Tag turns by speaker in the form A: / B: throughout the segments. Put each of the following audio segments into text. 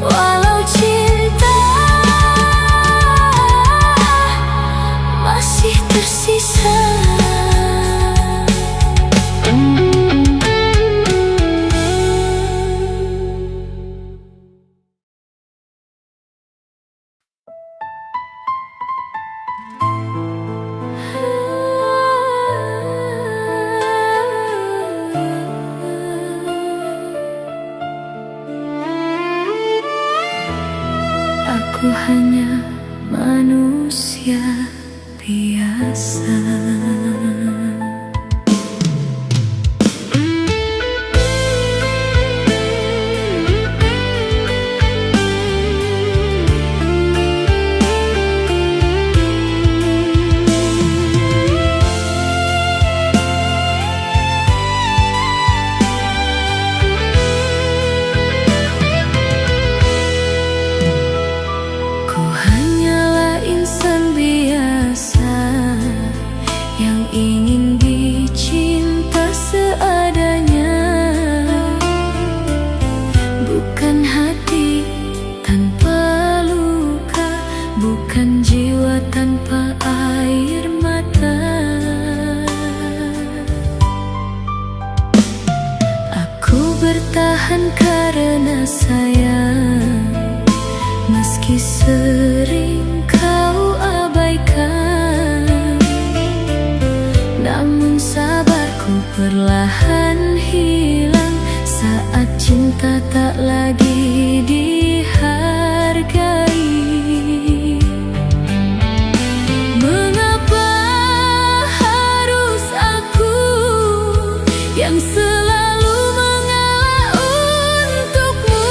A: Walau cinta masih tersisa. Aku hanya manusia biasa. Ku hanyalah insan biasa yang ingin dicinta seadanya. Bukan hati tanpa luka, bukan jiwa tanpa air mata. Aku bertahan karena sayang, meski sering kau abaikan. Namun sabarku perlahan hilang saat cinta tak lagi dihargai. Mengapa harus aku yang selalu mengalah untukmu?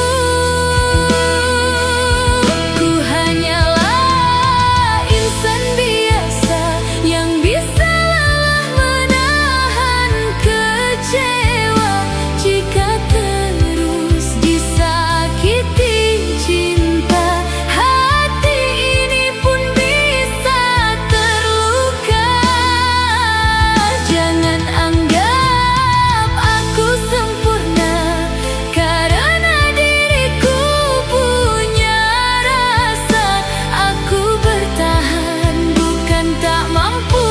A: Ku hanyalah insan biasa yang bisa lelah menahan kecewa jika terus disakiti cinta. Hati ini pun bisa terluka. Jangan anggap aku sempurna, karena diriku punya rasa. Aku bertahan bukan tak mampu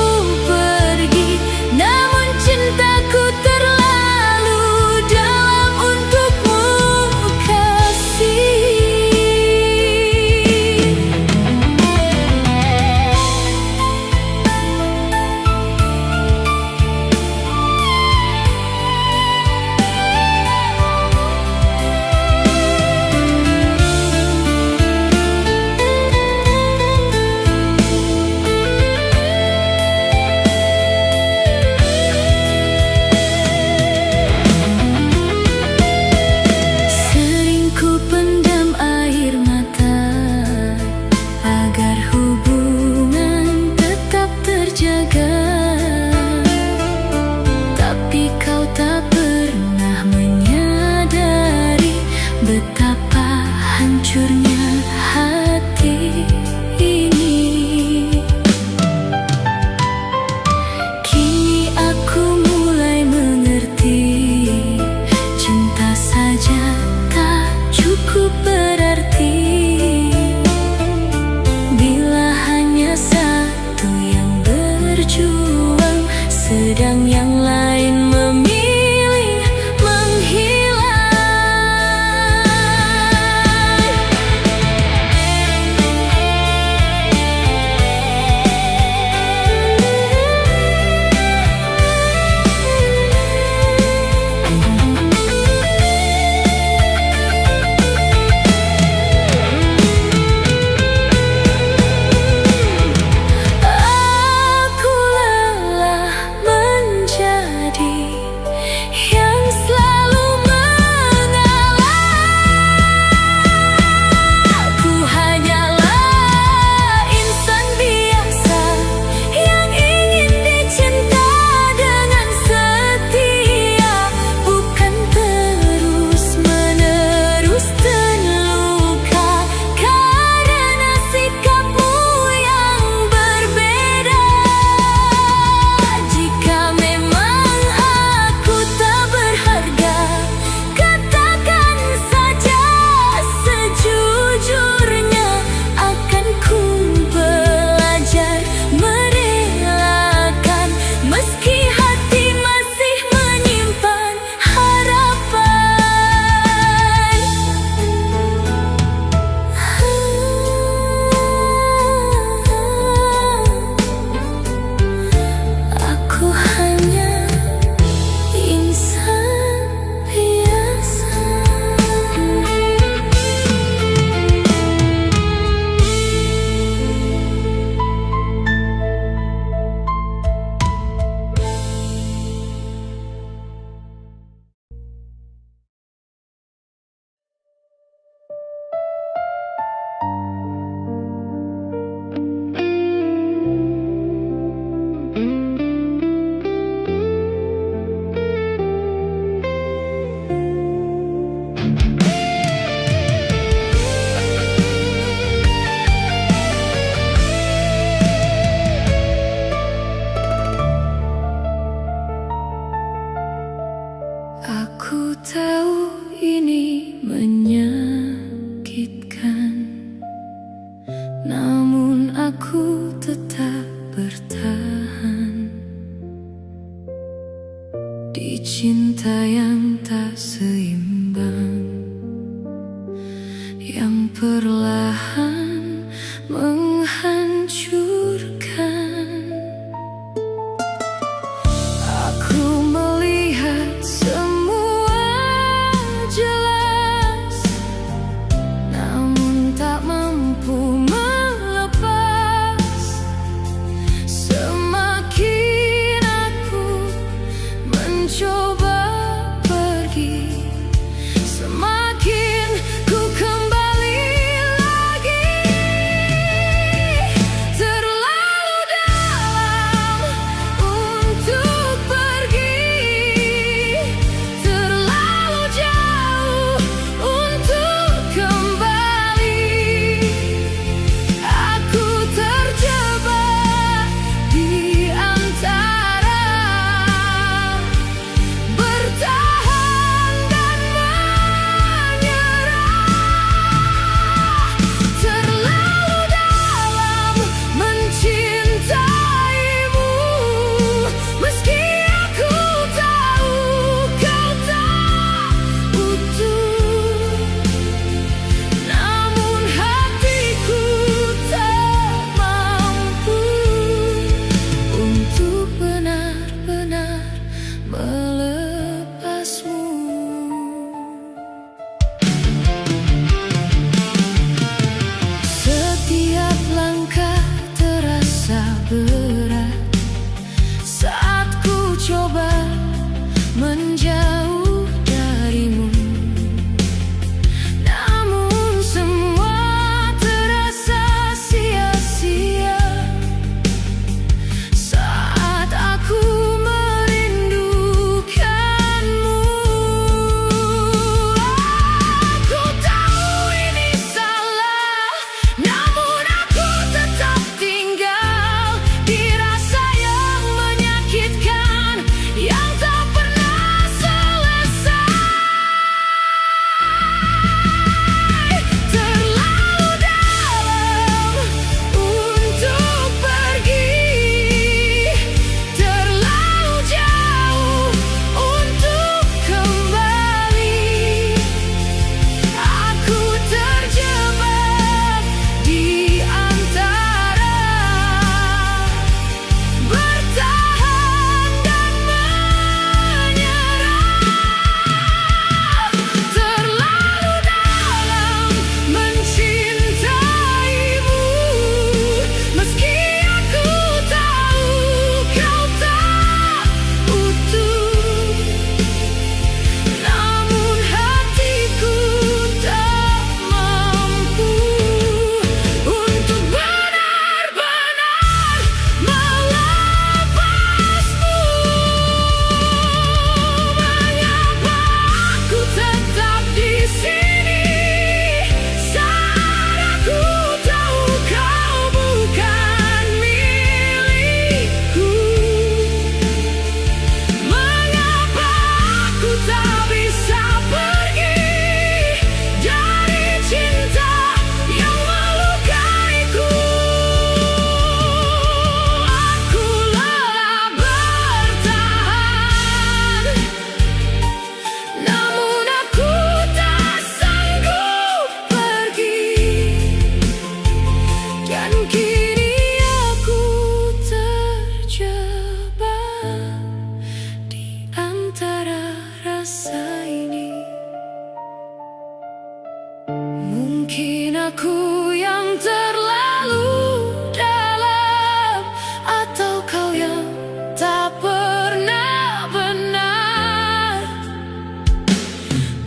A: pergi, namun cintaku terlalu dalam untukmu, kasih. Sering ku pendam air mata agar hubungan tetap terjaga. Tapi kau tak pernah menyadari betapa hancurnya hati ini. Kini aku mulai mengerti, cinta saja tak cukup berarti bila hanya satu yang berjuang, sedang yang lain memilih menghilang. yang perlahan menghancurkan. Aku melihat semua jelas, namun tak mampu melepas. Semakin aku mencoba pergi, semakin ku kembali lagi. Terlalu dalam untuk pergi, terlalu jauh untuk kembali. Aku terjebak di antara bertahan dan menyerah. Terlalu dalam mencintaimu, meski aku tahu kau tak utuh. Namun hatiku tak mampu untuk benar-benar melepasmu. Setiap langkah terasa berat saat ku coba menjauh darimu. Namun semua terasa sia-sia saat aku merindukanmu. Aku tahu ini salah, namun aku tetap tinggal di rasa yang menyakitkan, yang tak pernah selesai. Terlalu dalam untuk pergi, terlalu jauh untuk kembali. Aku terjebak di antara bertahan dan menyerah. Terlalu dalam mencintaimu, meski aku tahu kau tak utuh. Namun hatiku tak mampu untuk benar-benar melepasmu. Mengapa aku tetap di sini saat aku tahu kau bukan milikku? Mengapa aku tak bisa pergi dari cinta yang melukaiku? Aku lelah bertahan, namun aku tak sanggup pergi. Dan kini aku terjebak di antara rasa ini. Mungkin aku yang terlalu dalam, atau kau yang tak pernah benar,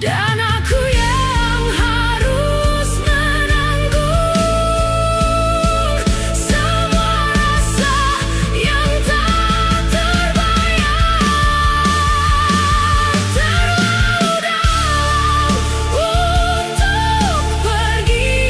A: dan aku yang harus menanggung semua rasa yang tak terbayar. Terlalu dalam untuk pergi,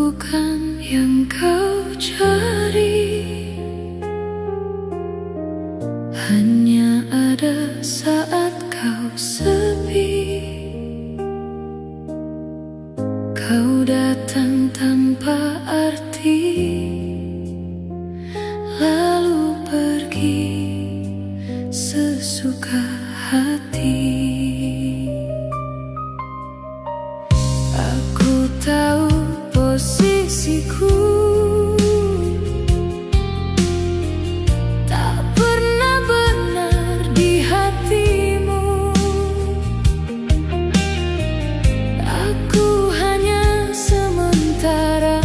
A: bukan yang kau cari, hanya ada saat kau sepi. Kau datang tanpa arti, lalu pergi sesuka hati. Aku tahu posisiku, tak pernah benar di hatimu. Aku hanya sementara,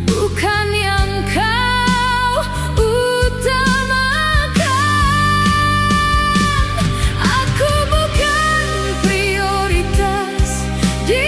A: bukan yang kau utamakan. Aku bukan prioritas di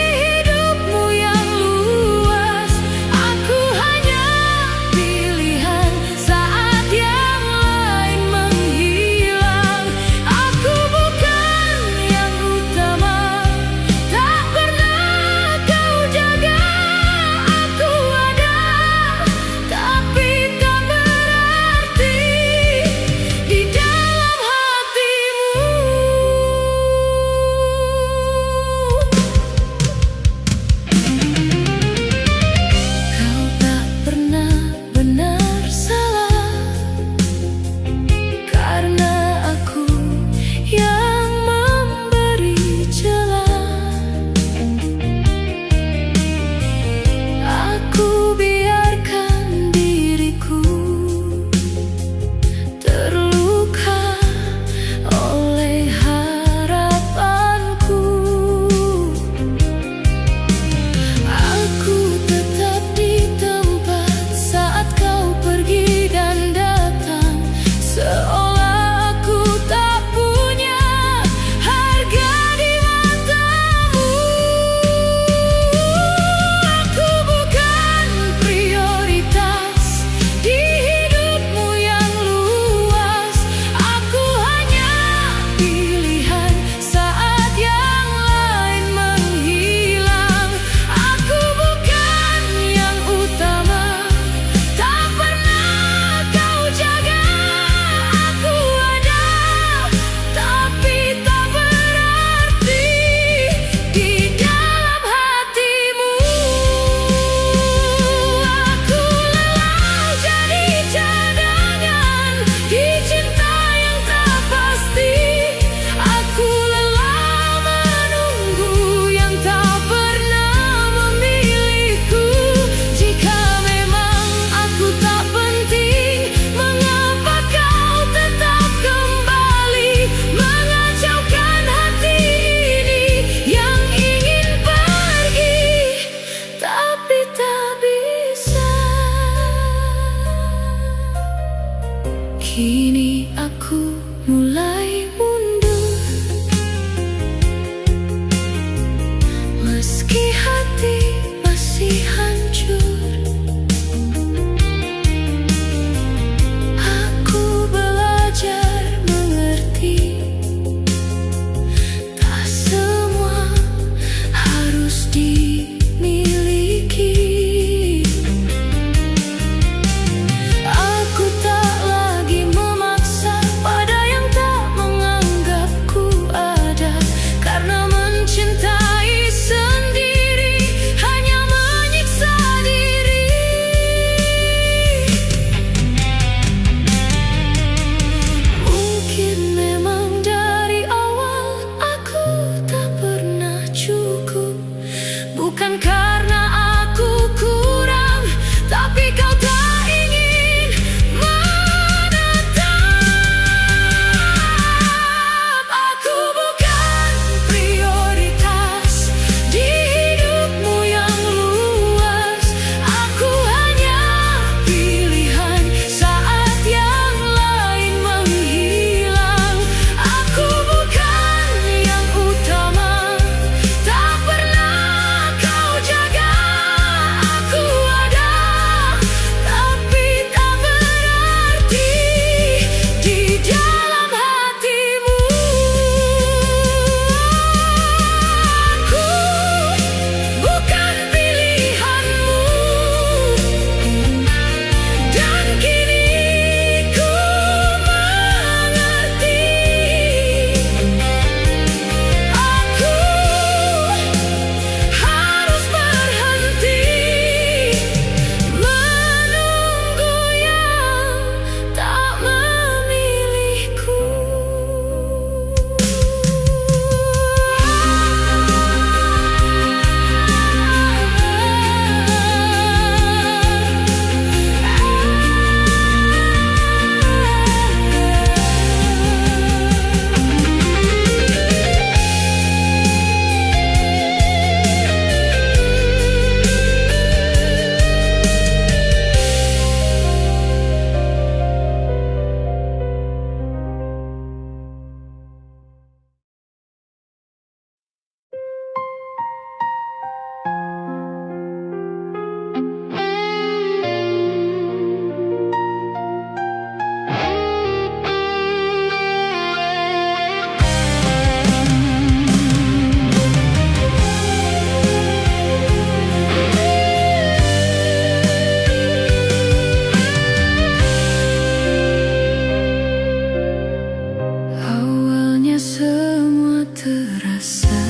A: semua terasa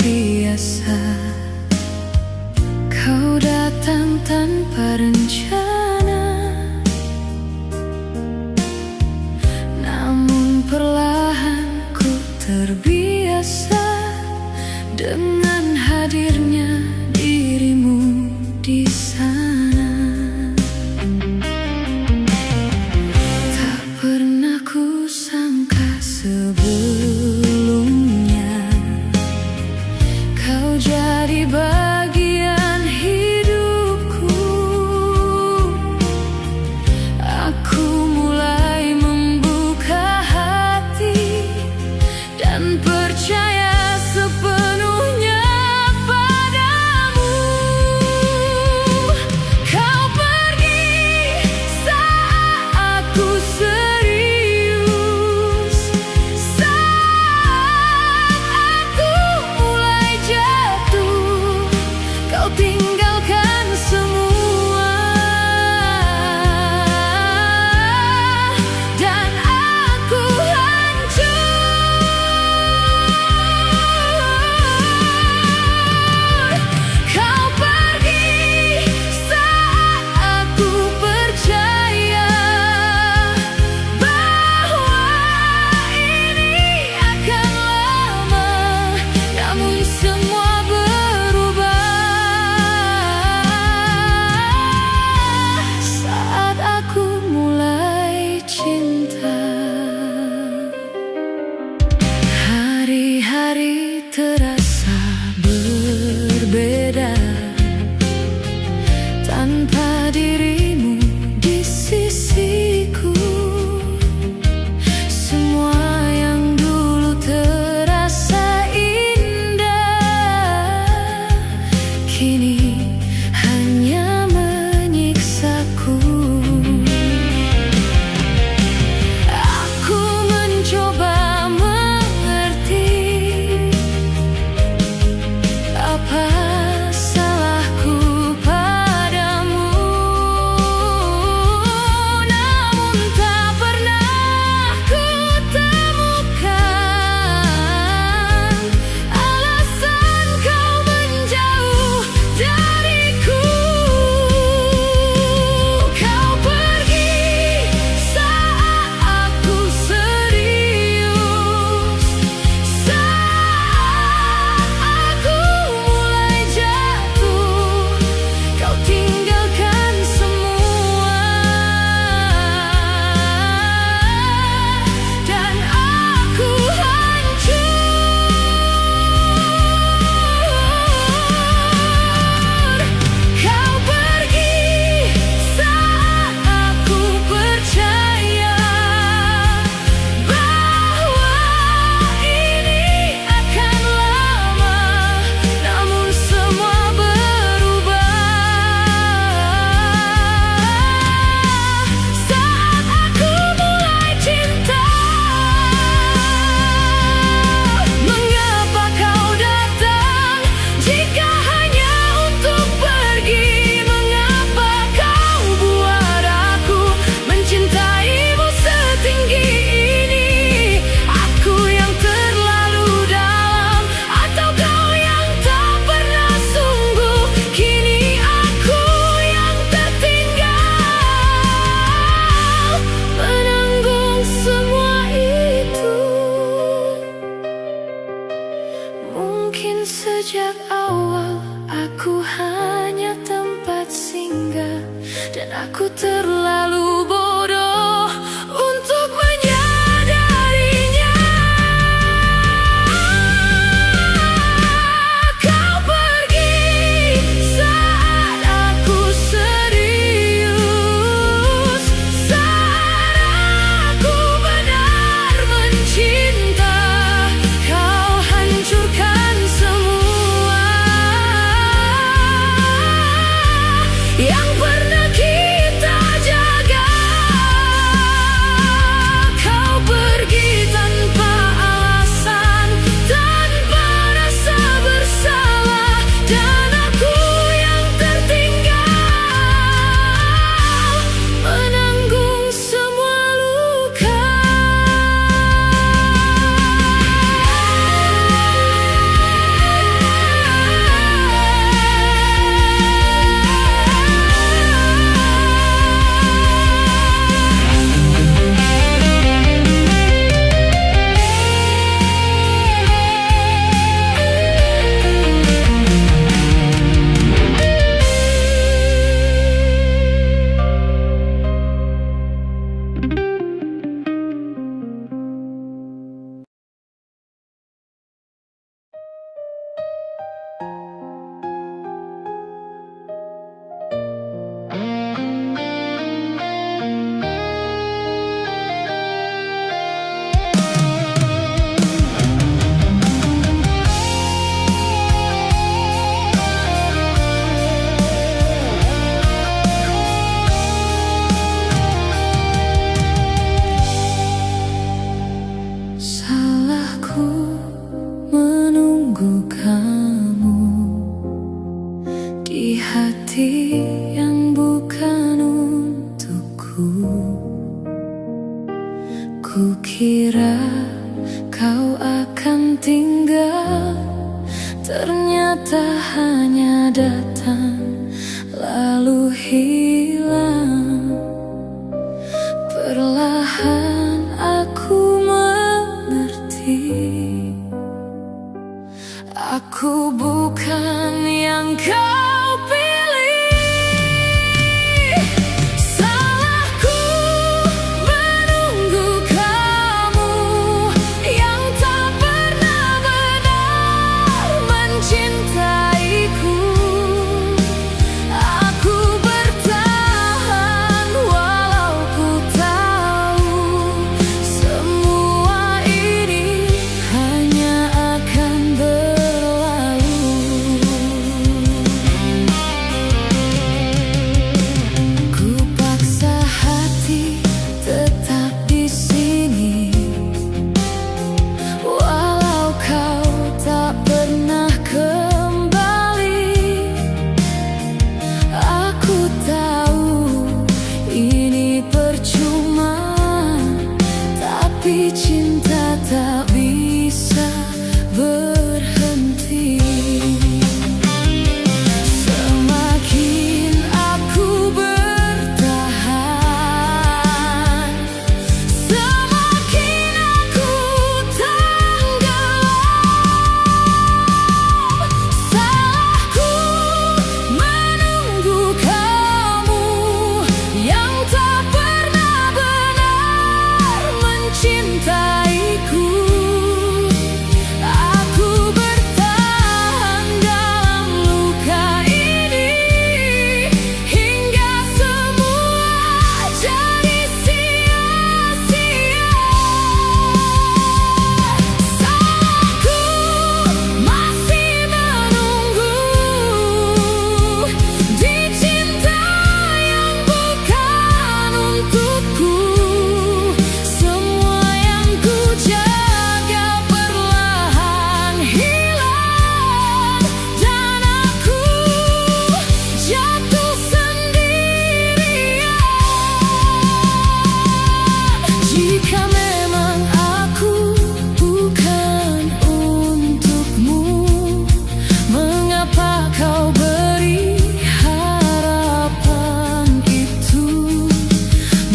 A: biasa. Kau datang tanpa rencana, namun perlahan ku terbiasa dengan hadirnya dirimu di sana. Tak pernah ku sangka sebelumnya kau jadi bagian hidupku. Aku mulai membuka hati dan percaya sepenuhnya padamu. Kau pergi saat aku serius, saat aku mulai jatuh. Kau tinggalkan semua dan aku hancur. Kau pergi saat aku percaya bahwa ini akan lama, namun semua berubah saat aku mulai cinta. Hari-hari terasa berbeda tanpa dirimu di sisiku. Semua yang dulu terasa indah kini hanya menyiksaku. Aku mencoba mengerti apa salahku padamu, namun tak pernah ku temukan alasan kau menjauh dariku. Kau pergi saat aku serius, saat aku mulai jatuh. Kau tinggalkan semua dan aku hancur. Kau pergi saat aku percaya bahwa ini akan lama, namun semua berubah saat aku mulai cinta. Mengapa kau datang jika hanya untuk pergi? Mengapa kau buat aku mencintaimu setinggi ini? Aku yang terlalu dalam atau kau yang tak pernah sungguh? Kini aku yang tertinggal menanggung semua itu. Mungkin sejak awal aku hanya tempat singgah dan aku terlalu bodoh untuk menyadarinya. Kau pergi saat aku serius, saat aku benar mencinta. Kau hancurkan semua yang pernah kita jaga. menunggu kamu di hati yang bukan untukku. Kukira kau akan tinggal, ternyata hanya datang lalu hilang. Perlahan aku mengerti, aku bukan yang kau pilih. Salahku menunggu kamu yang tak pernah benar mencintaiku. Aku bertahan walau ku tahu semua ini hanya akan berlalu. Ku paksa hati tetap di sini, walau kau tak pernah kembali. Aku tahu ini percuma, tapi cinta tak bisa berhenti. Semakin aku bertahan, semakin aku tenggelam. Salahku menunggu kamu yang tak pernah benar mencintaiku. Aku bertahan dalam luka ini hingga semua jadi sia-sia. Salahku masih menunggu di cinta yang bukan untukku. Semua yang ku jaga perlahan hilang, dan aku jatuh sendirian. Jika memang aku bukan untukmu, mengapa kau beri harapan itu,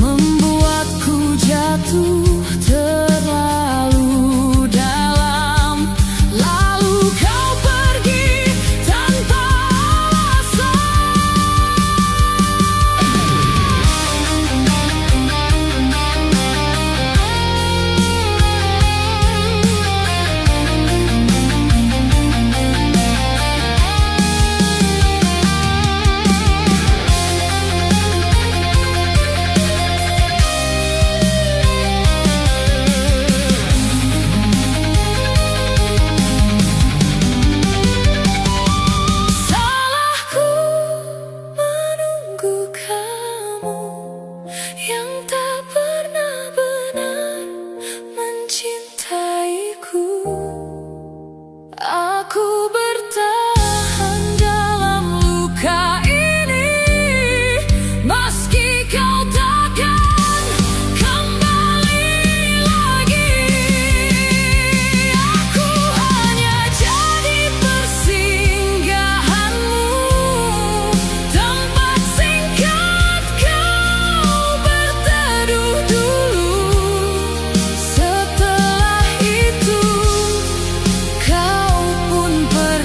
A: membuatku jatuh terlalu dalam, lalu kau pergi tanpa salahku menunggu kamu yang tak pernah benar mencintaiku. Aku bertahan dalam luka ini meski kau takkan kembali lagi. Aku hanya jadi persinggahanmu, tempat singkat kau berteduh dulu. Setelah itu kau pun pergi.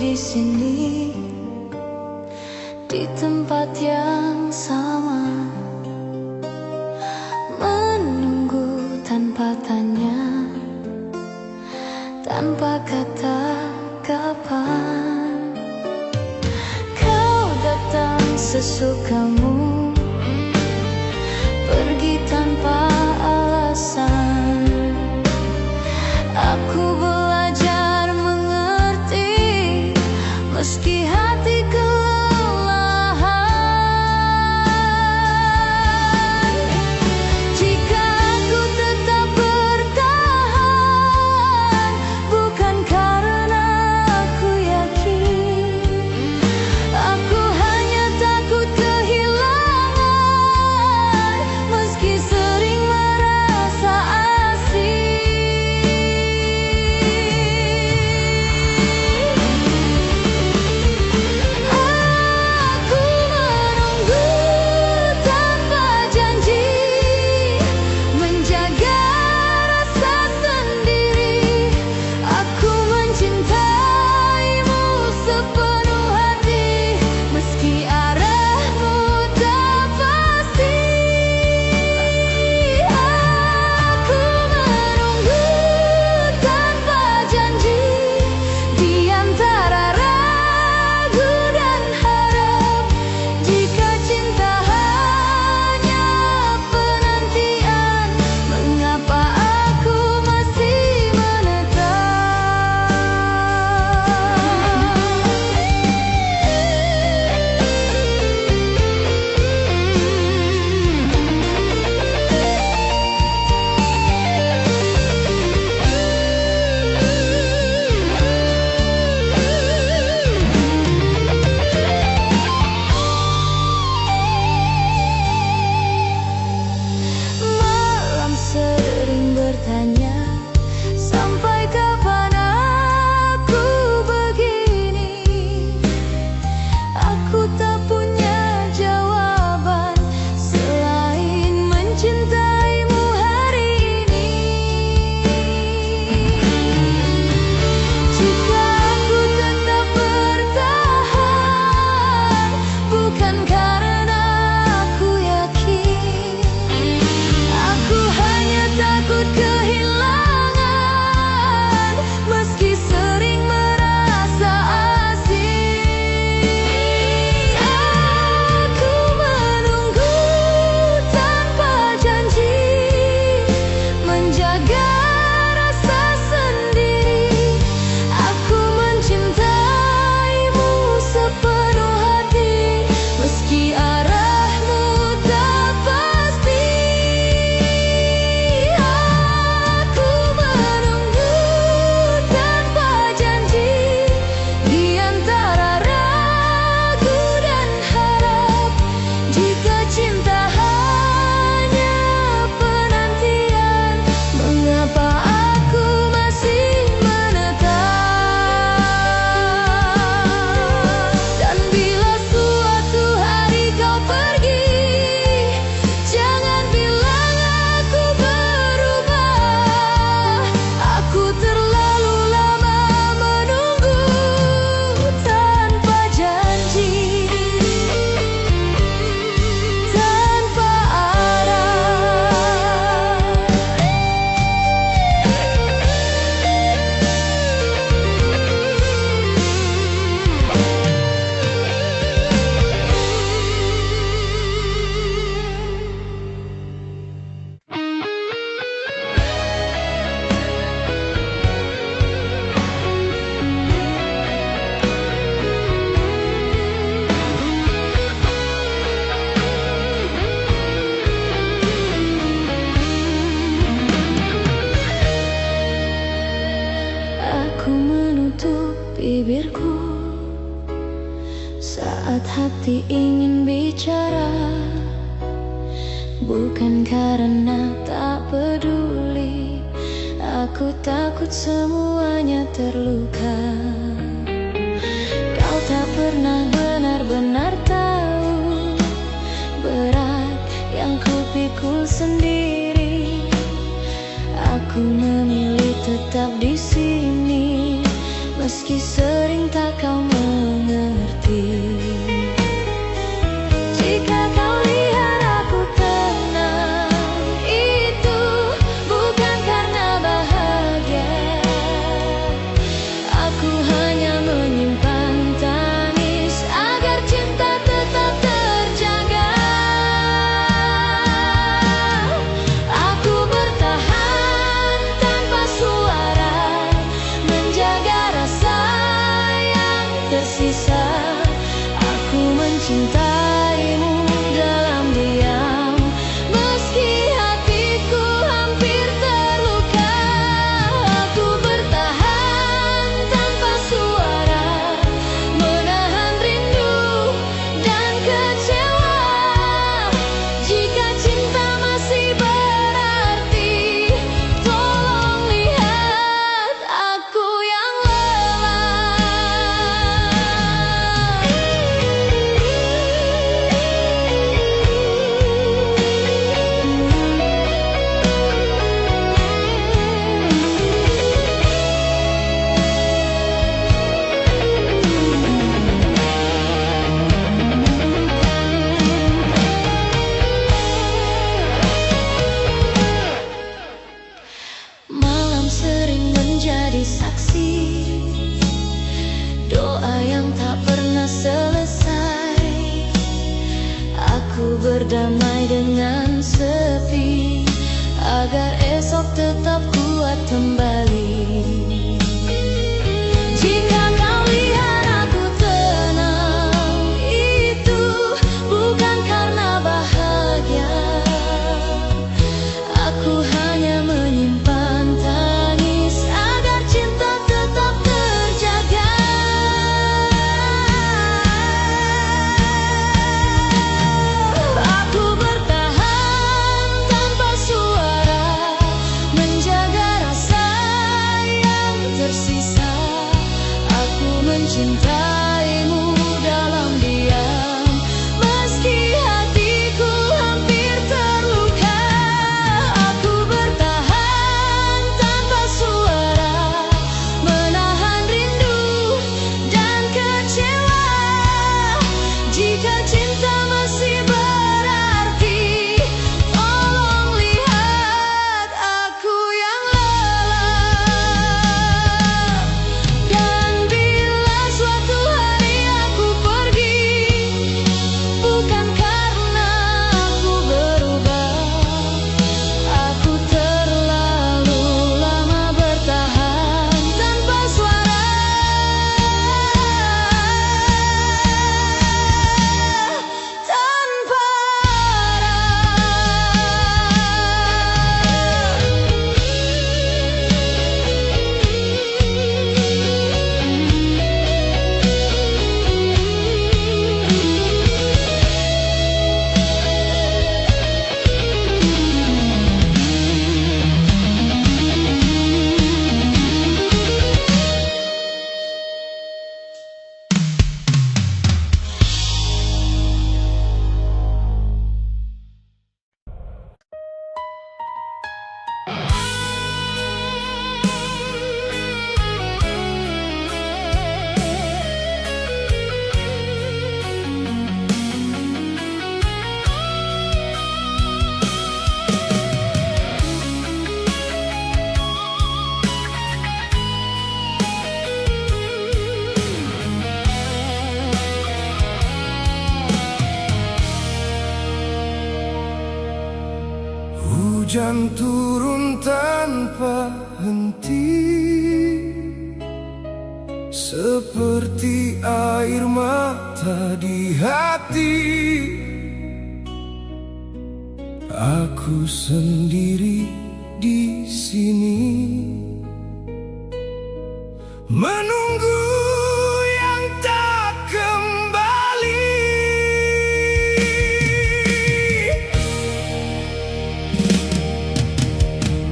A: di sini, di tempat yang sama, menunggu tanpa tanya, tanpa kata kapan. Kau datang sesukamu, pergi tanpa alasan. Aku belajar mengerti meski hati kelelahan. Jika aku tetap bertahan, bukan karena aku yakin, aku hanya takut kehilangan meski sering merasa asing. Aku menunggu tanpa janji, menjaga rasa sendiri. Aku mencintaimu sepenuh hati meski arahmu tak pasti. Aku menunggu tanpa janji, di antara ragu dan harap. Jika cinta hanya penantian, mengapa aku masih menetap? Malam sering bertanya, sampai kapan aku begini? Aku tak punya jawaban selain mencintaimu hari ini. Jika aku tetap bertahan, bukan karena aku yakin, aku hanya takut kehilangan meski sering merasa asing. Aku menunggu tanpa janji, menjaga rasa sendiri. Aku mencintaimu sepenuh hati meski arahmu tak pasti. Aku menunggu tanpa janji, di antara ragu dan harap. Jika cinta hanya penantian, mengapa aku masih menetap? Dan bila suatu hari kau pergi, jangan bilang aku berubah. Aku terlalu lama menunggu tanpa janji, tanpa arah. Aku menutup bibirku saat hati ingin bicara, bukan karena tak peduli, aku takut semuanya terluka. Kau tak pernah benar-benar tahu berat yang kupikul sendiri. Aku memilih tetap di sini meski sering tak kau mengerti. Jika kau lihat aku tenang, itu bukan karena bahagia. Aku hanya menyimpan tangis agar cinta tetap terjaga. Aku bertahan tanpa suara, menjaga rasa yang tersisa. Aku mencintaimu dalam diam, meski hatiku hampir terluka. Aku bertahan tanpa suara, menahan rindu dan kecewa. Jika cinta masih berarti, tolong lihat aku yang malam sering menjadi saksi doa yang tak pernah selesai. Aku berdamai dengan sepi agar esok tetap kuat kembali. Jika kau lihat aku tenang, itu bukan karena bahagia. Aku hanya menyimpan tangis agar cinta tetap terjaga. Aku bertahan tanpa suara, menjaga rasa yang tersisa. Aku mencintaimu dalam diam, meski hatiku hampir terluka. Aku bertahan tanpa suara, menahan rindu dan kecewa. Jika cinta masih berarti, tolong lihat aku yang lelah. Dan bila suatu hari aku pergi, bukan karena aku berubah. Aku terlalu lama bertahan tanpa suara, tanpa
B: hujan turun tanpa henti, seperti air mata di hati. Aku sendiri di sini, menunggu yang tak kembali.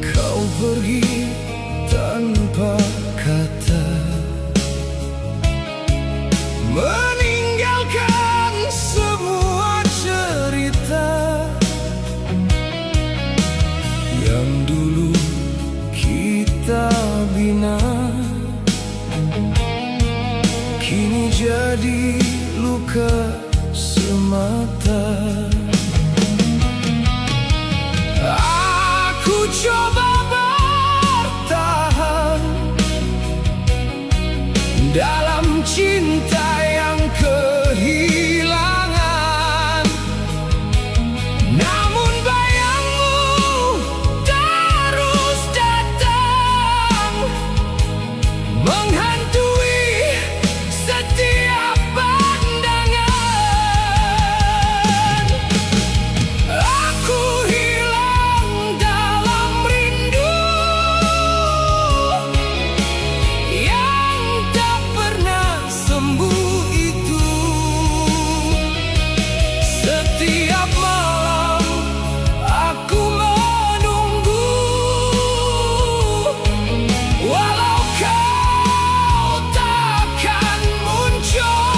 B: Kau pergi tanpa kata, meninggalkan semua cerita yang dulu kita bina. jadi luka semata. Aku coba bertahan dalam cinta yang kehilangan, namun bayangmu terus datang, menghantui setiap pandangan. Aku hilang dalam rindu yang tak pernah sembuh itu. Setiap malam aku menunggu, walau kau takkan muncul.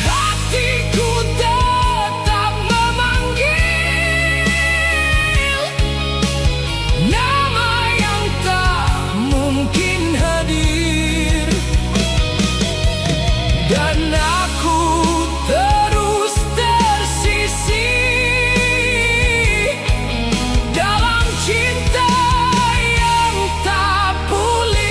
B: Hatiku tetap memanggil nama yang tak mungkin hadir, dan aku terus tersisih dalam cinta yang tak pulih.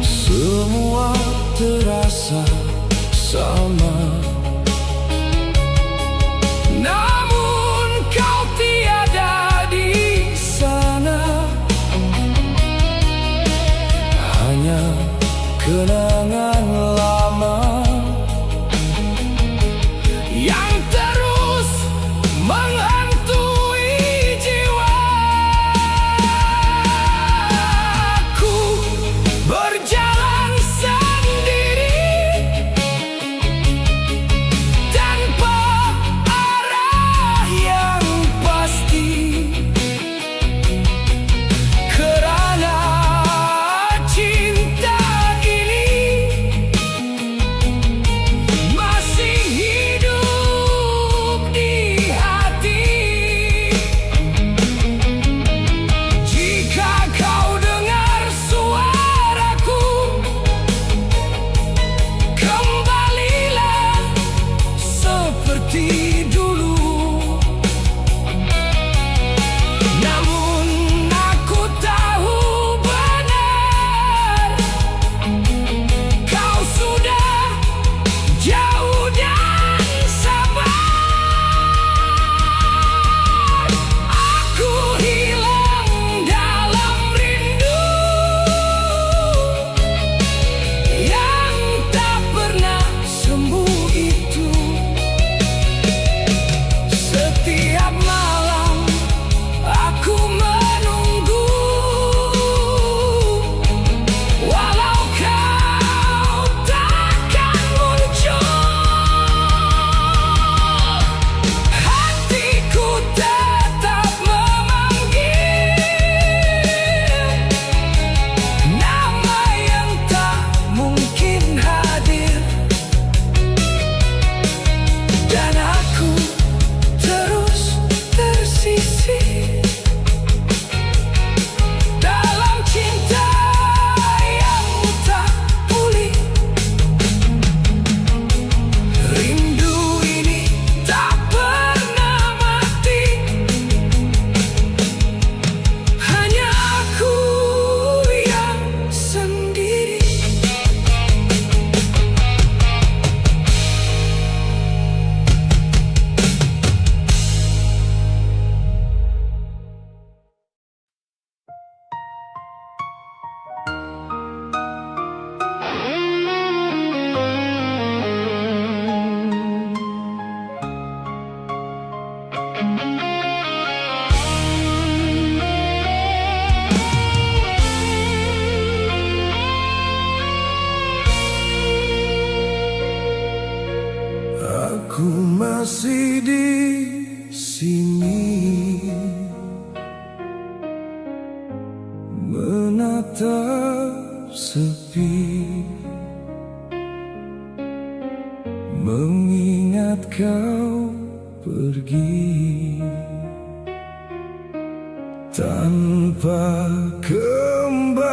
B: Semua terasa sama, namun kau tiada di sana. Hanya kenangan lama yang terus menghantui jiwa. Aku berjalan sendiri tanpa arah yang pasti, kerana cinta ini masih hidup di hati. Jika kau dengar suaraku, kembalilah seperti dulu. Namun aku tahu benar, kau sudah jauh dan sabar. Aku hilang dalam rindu yang tak pernah sembuh itu. Setiap malam aku menunggu, walau kau takkan muncul. Hatiku tetap memanggil nama yang tak mungkin hadir, dan aku terus tersisih dalam cinta yang tak pulih. Rindu ini tak pernah mati, hanya aku yang sendiri. Aku masih di sini menatap tanpa kembali.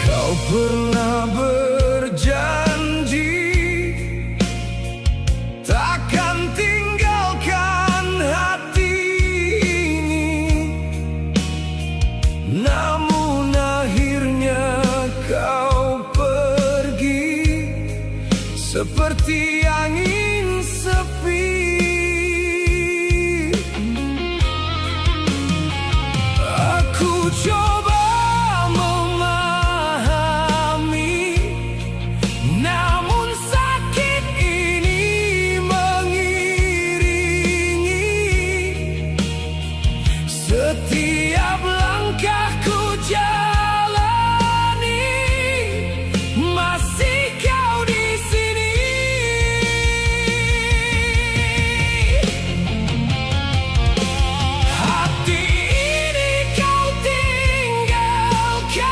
B: Kau pernah berjanji takkan tinggalkan hati ini, namun akhirnya kau pergi seperti angin sepi. Aku coba setiap langkahku jalani, masih kau di sini. Hati ini kau tinggalkan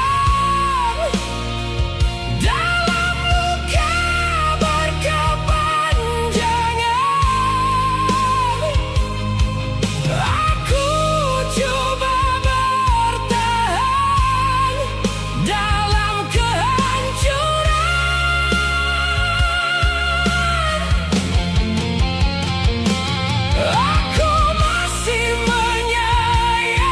B: dalam luka berkepanjangan. Aku coba bertahan dalam kehancuran. Aku masih menyayangi,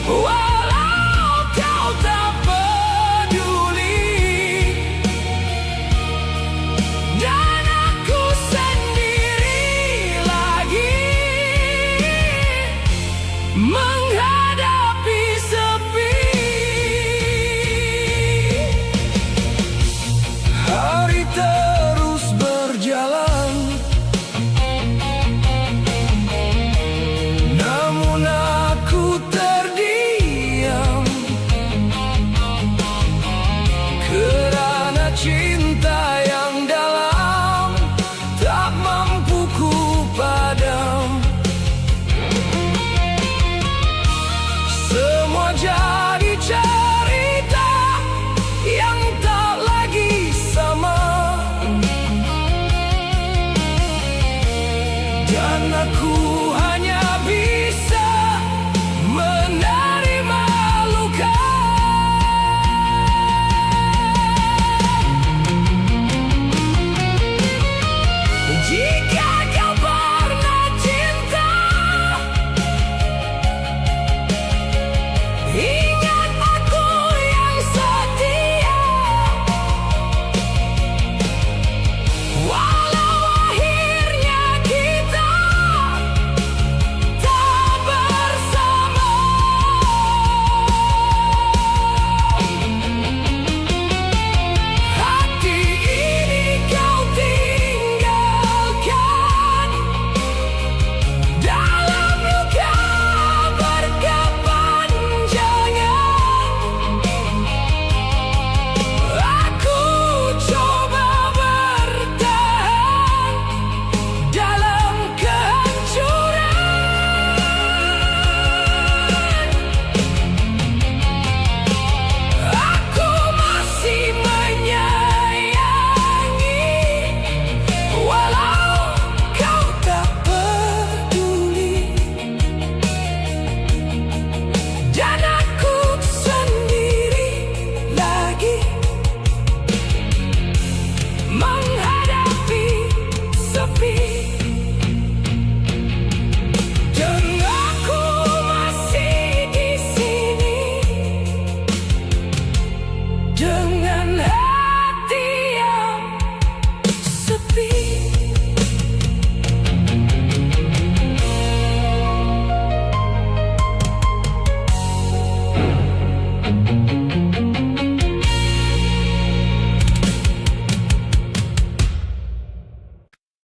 B: walau kau tak peduli. Dan aku sendiri lagi menghadapi sepi. Hari